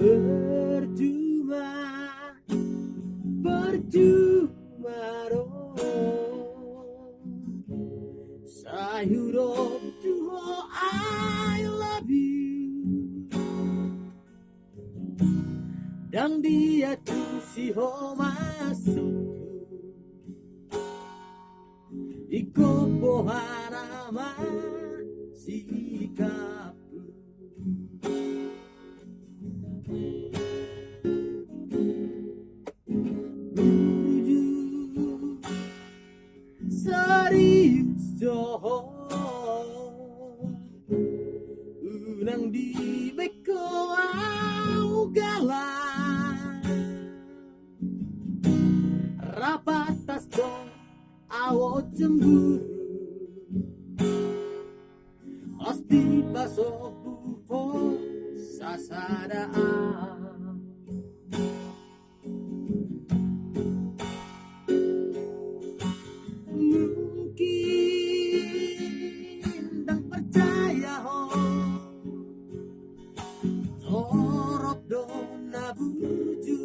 Percuma, percuma dong. Sayur to I love you. Dan dia tuh si ho masuk iko bohana sikap serius doh unang di beko au galang rapat tas dong awo cemburu pasti pasok buho sasadaan mungkin dan percaya ho torop dona buju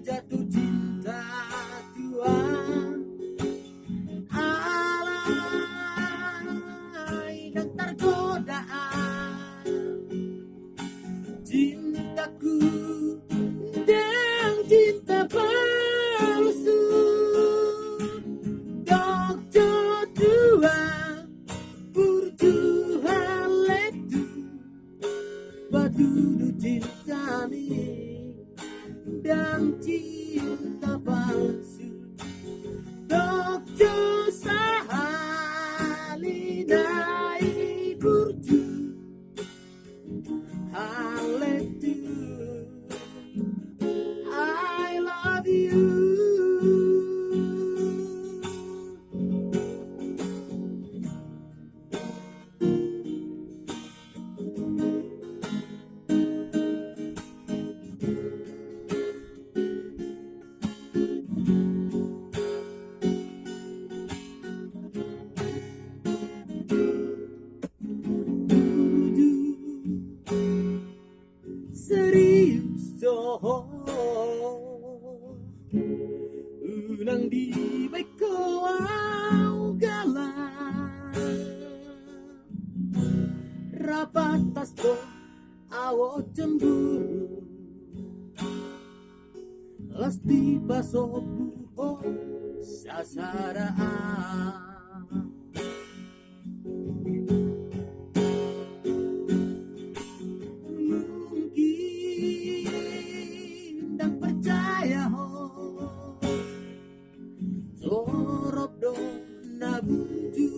jatuh cinta Tuhan alay dan tergodaan cintaku dan cinta palsu dok jodoh berjuang ledu batu cinta ini dan cinta palsu dok sahalinai burju haletu I love you. Serius doh unang di beko au galang rapat tas doh awo cemburu lasti pasok buho sasadaan dan percaya ho torop dona buju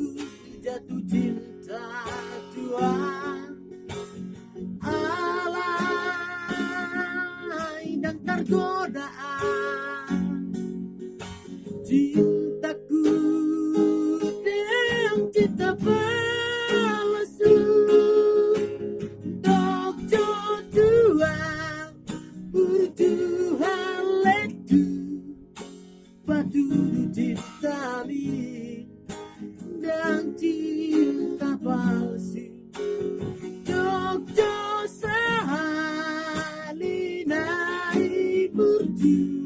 jatuh cinta Tuhan alay dan tergodaan cintaku dan cinta palsu dok jodoh berjuang ledu batu cinta mi dan cinta palsu dok sahalinai burju